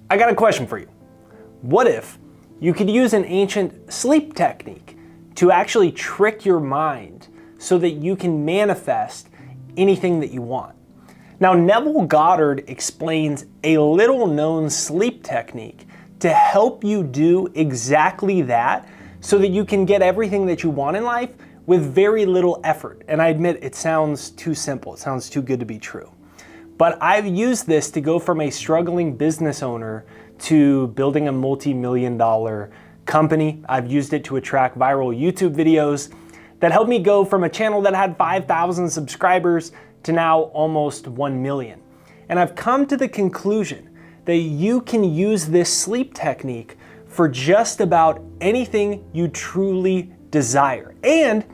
I got a question for you. What if you could use an ancient sleep technique to actually trick your mind so that you can manifest anything that you want? Now, Neville Goddard explains a little known sleep technique to help you do exactly that so that you can get everything that you want in life with very little effort. And I admit it sounds too simple. It sounds too good to be true. But I've used this to go from a struggling business owner to building a multi-million-dollar company. I've used it to attract viral YouTube videos that helped me go from a channel that had 5,000 subscribers to now almost 1 million. And I've come to the conclusion that you can use this sleep technique for just about anything you truly desire. And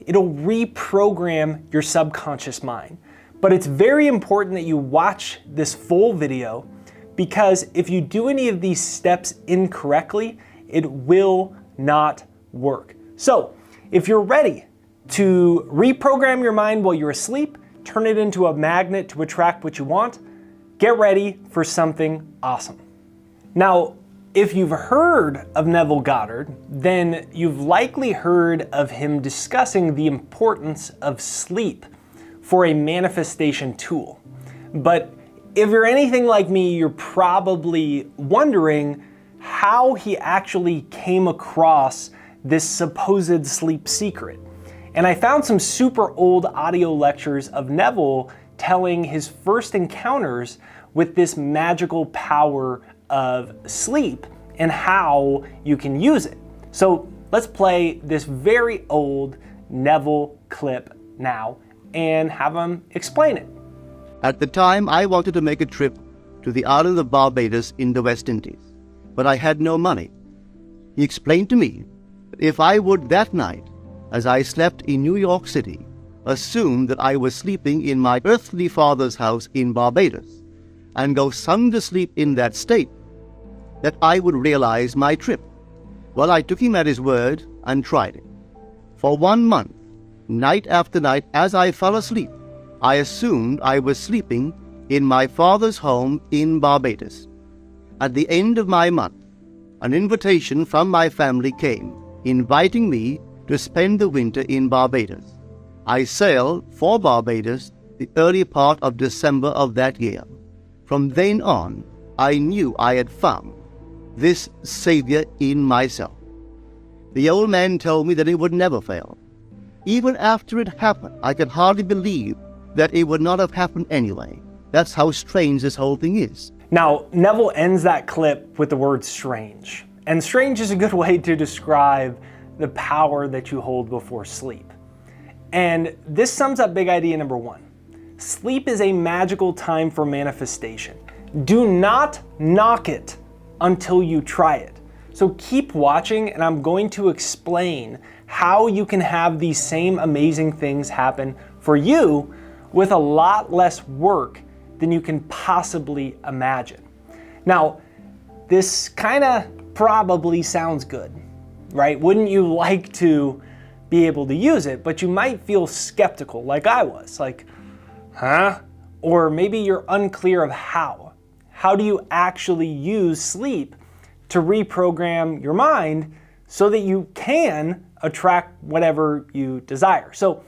it'll reprogram your subconscious mind. But it's very important that you watch this full video, because if you do any of these steps incorrectly, it will not work. So if you're ready to reprogram your mind while you're asleep, turn it into a magnet to attract what you want, get ready for something awesome. Now, if you've heard of Neville Goddard, then you've likely heard of him discussing the importance of sleep for a manifestation tool. But if you're anything like me, you're probably wondering how he actually came across this supposed sleep secret. And I found some super old audio lectures of Neville telling his first encounters with this magical power of sleep and how you can use it. So let's play this very old Neville clip now and have him explain it. At the time, I wanted to make a trip to the island of Barbados in the West Indies, but I had no money. He explained to me that if I would that night, as I slept in New York City, assume that I was sleeping in my earthly father's house in Barbados, and go sound asleep in that state, that I would realize my trip. Well, I took him at his word and tried it. For 1 month, night after night, as I fell asleep, I assumed I was sleeping in my father's home in Barbados. At the end of my month, an invitation from my family came, inviting me to spend the winter in Barbados. I sailed for Barbados the early part of December of that year. From then on, I knew I had found this savior in myself. The old man told me that it would never fail. Even after it happened, I could hardly believe that it would not have happened anyway. That's how strange this whole thing is. Now, Neville ends that clip with the word strange. And strange is a good way to describe the power that you hold before sleep. And this sums up big idea number 1. Sleep is a magical time for manifestation. Do not knock it until you try it. So keep watching, and I'm going to explain how you can have these same amazing things happen for you with a lot less work than you can possibly imagine. Now, this kind of probably sounds good, right? Wouldn't you like to be able to use it? But you might feel skeptical like I was, like, huh? Or maybe you're unclear of how. How do you actually use sleep to reprogram your mind so that you can attract whatever you desire? So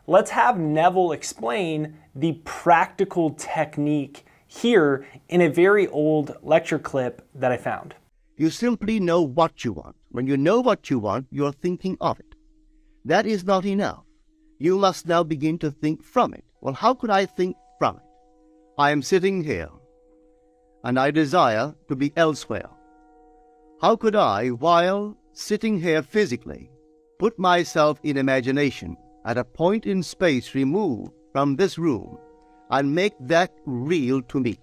let's have Neville explain the practical technique here in a very old lecture clip that I found. You simply know what you want. When you know what you want, you're thinking of it. That is not enough. You must now begin to think from it. Well, how could I think from it? I am sitting here, and I desire to be elsewhere. How could I, while sitting here physically, put myself in imagination at a point in space removed from this room and make that real to me?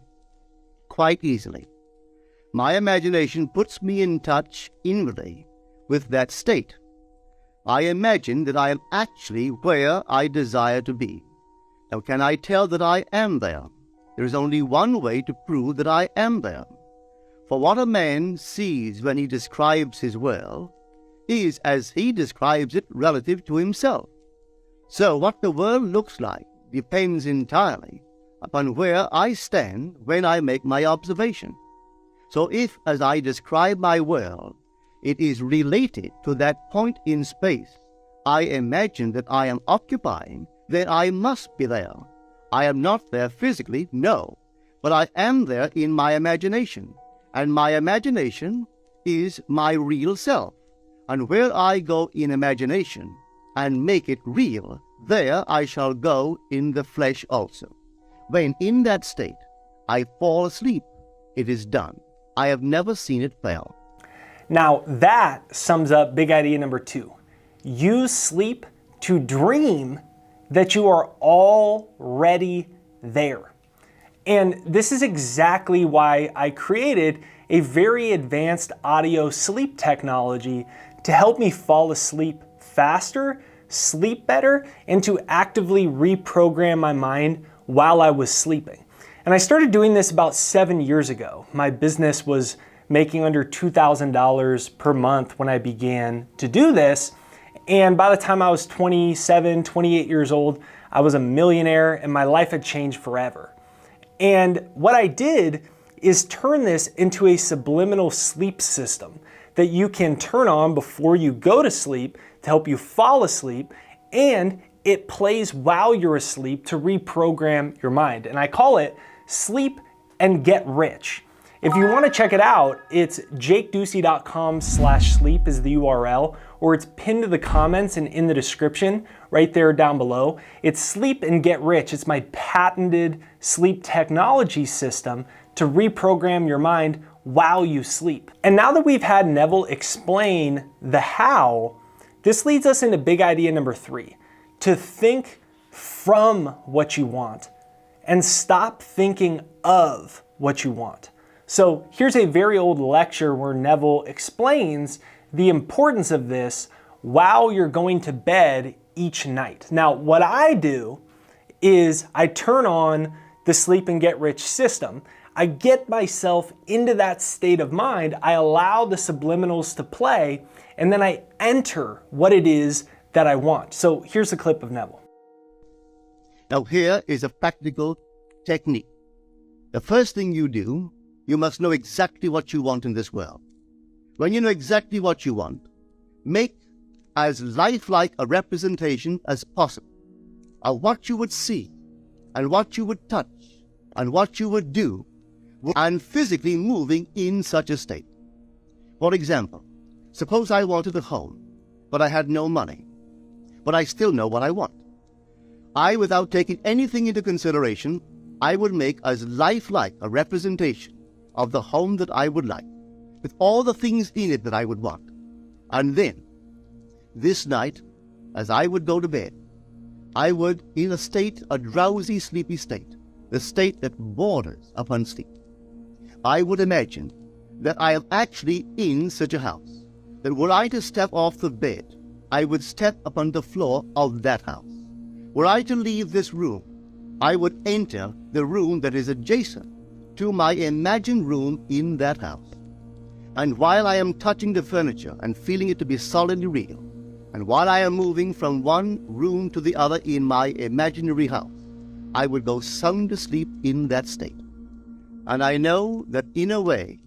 Quite easily. My imagination puts me in touch inwardly with that state. I imagine that I am actually where I desire to be. Now, can I tell that I am there? There is only one way to prove that I am there. For what a man sees when he describes his world is as he describes it relative to himself. So what the world looks like depends entirely upon where I stand when I make my observation. So if, as I describe my world, it is related to that point in space I imagine that I am occupying, then I must be there. I am not there physically, no, but I am there in my imagination, and my imagination is my real self. And where I go in imagination and make it real, there I shall go in the flesh also. When in that state I fall asleep, it is done. I have never seen it fail. Now that sums up big idea number 2. Use sleep to dream that you are already there. And this is exactly why I created a very advanced audio sleep technology to help me fall asleep faster, sleep better, and to actively reprogram my mind while I was sleeping. And I started doing this about 7 years ago. My business was making under $2,000 per month when I began to do this. And by the time I was 27, 28 years old, I was a millionaire and my life had changed forever. And what I did is turn this into a subliminal sleep system that you can turn on before you go to sleep to help you fall asleep, and it plays while you're asleep to reprogram your mind. And I call it Sleep and Get Rich. If you want to check it out, it's jakeducey.com/sleep is the URL, or it's pinned to the comments and in the description right there down below. It's Sleep and Get Rich. It's my patented sleep technology system to reprogram your mind while you sleep. And now that we've had Neville explain the how, this leads us into big idea number 3, to think from what you want and stop thinking of what you want. So here's a very old lecture where Neville explains the importance of this while you're going to bed each night. Now, what I do is I turn on the Sleep and Get Rich system. I get myself into that state of mind. I allow the subliminals to play, and then I enter what it is that I want. So here's a clip of Neville. Now here is a practical technique. The first thing you do, you must know exactly what you want in this world. When you know exactly what you want, make as lifelike a representation as possible of what you would see and what you would touch and what you would do and physically moving in such a state. For example, suppose I wanted a home, but I had no money, but I still know what I want. Without taking anything into consideration, I would make as lifelike a representation of the home that I would like, with all the things in it that I would want. And then, this night, as I would go to bed, I would, in a drowsy, sleepy state, the state that borders upon sleep, I would imagine that I am actually in such a house, that were I to step off the bed, I would step upon the floor of that house. Were I to leave this room, I would enter the room that is adjacent to my imagined room in that house. And while I am touching the furniture and feeling it to be solidly real, and while I am moving from one room to the other in my imaginary house, I would go sound asleep in that state. And I know that in a way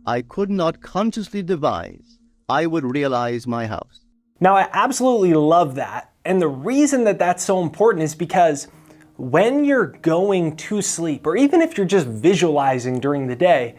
I could not consciously devise, I would realize my house. Now, I absolutely love that. And the reason that that's so important is because when you're going to sleep, or even if you're just visualizing during the day,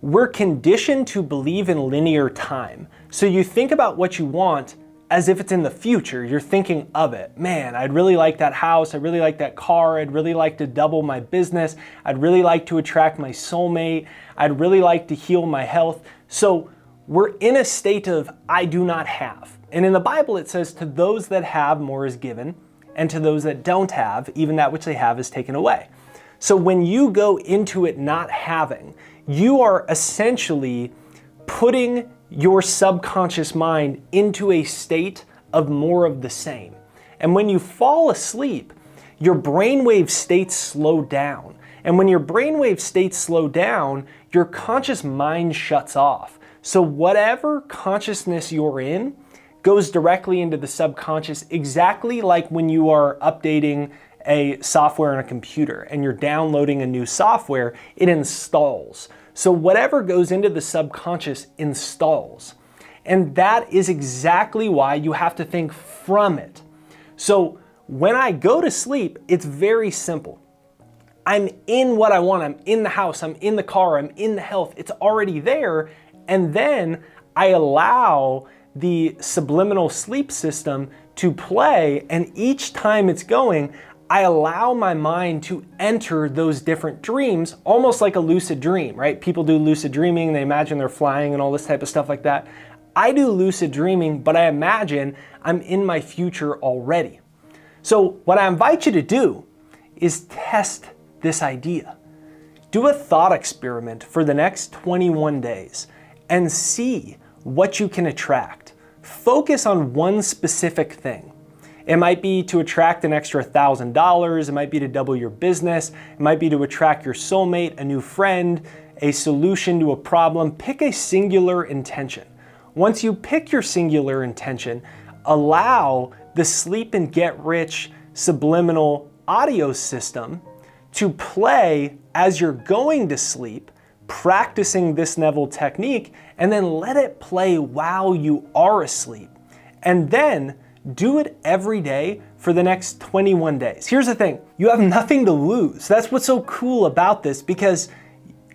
we're conditioned to believe in linear time. So you think about what you want as if it's in the future. You're thinking of it. Man, I'd really like that house. I'd really like that car. I'd really like to double my business. I'd really like to attract my soulmate. I'd really like to heal my health. So we're in a state of I do not have. And in the Bible, it says, to those that have, more is given, and to those that don't have, even that which they have is taken away. So when you go into it not having, you are essentially putting your subconscious mind into a state of more of the same. And when you fall asleep, your brainwave states slow down. And when your brainwave states slow down, your conscious mind shuts off. So whatever consciousness you're in goes directly into the subconscious, exactly like when you are updating a software on a computer and you're downloading a new software, it installs. So whatever goes into the subconscious installs. And that is exactly why you have to think from it. So when I go to sleep, it's very simple. I'm in what I want. I'm in the house, I'm in the car, I'm in the health. It's already there. And then I allow the subliminal sleep system to play. And each time it's going, I allow my mind to enter those different dreams, almost like a lucid dream, right? People do lucid dreaming, they imagine they're flying and all this type of stuff like that. I do lucid dreaming, but I imagine I'm in my future already. So what I invite you to do is test this idea. Do a thought experiment for the next 21 days and see what you can attract. Focus on one specific thing. It might be to attract an extra $1,000, it might be to double your business, it might be to attract your soulmate, a new friend, a solution to a problem. Pick a singular intention. Once you pick your singular intention, allow the Sleep and Get Rich subliminal audio system to play as you're going to sleep, practicing this Neville technique, and then let it play while you are asleep. And then do it every day for the next 21 days. Here's the thing, you have nothing to lose. That's what's so cool about this, because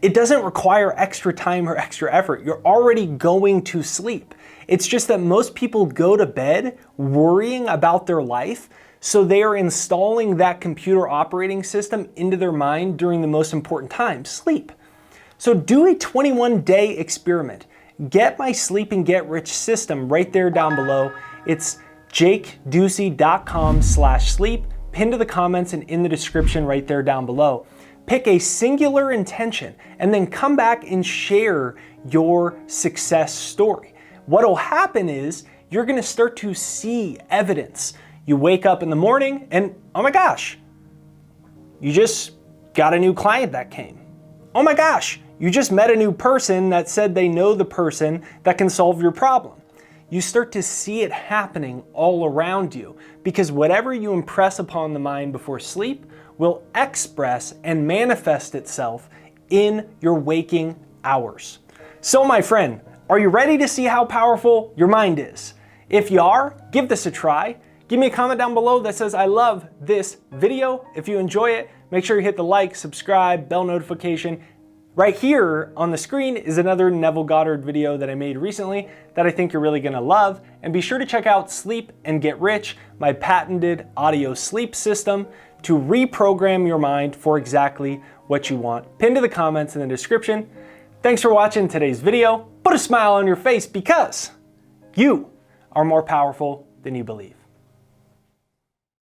it doesn't require extra time or extra effort. You're already going to sleep. It's just that most people go to bed worrying about their life, so they are installing that computer operating system into their mind during the most important time, sleep. So do a 21-day experiment. Get my Sleep and Get Rich system right there down below. It's jakeducey.com/sleep, pinned to the comments and in the description right there down below. Pick a singular intention and then come back and share your success story. What'll happen is you're gonna start to see evidence. You wake up in the morning and, oh my gosh, you just got a new client that came. Oh my gosh, you just met a new person that said they know the person that can solve your problem. You start to see it happening all around you, because whatever you impress upon the mind before sleep will express and manifest itself in your waking hours. So my friend, are you ready to see how powerful your mind is? If you are, give this a try. Give me a comment down below that says I love this video. If you enjoy it, make sure you hit the like, subscribe, bell notification. Right here on the screen is another Neville Goddard video that I made recently that I think you're really gonna love. And be sure to check out Sleep and Get Rich, my patented audio sleep system to reprogram your mind for exactly what you want. Pinned to the comments in the description. Thanks for watching today's video. Put a smile on your face, because you are more powerful than you believe.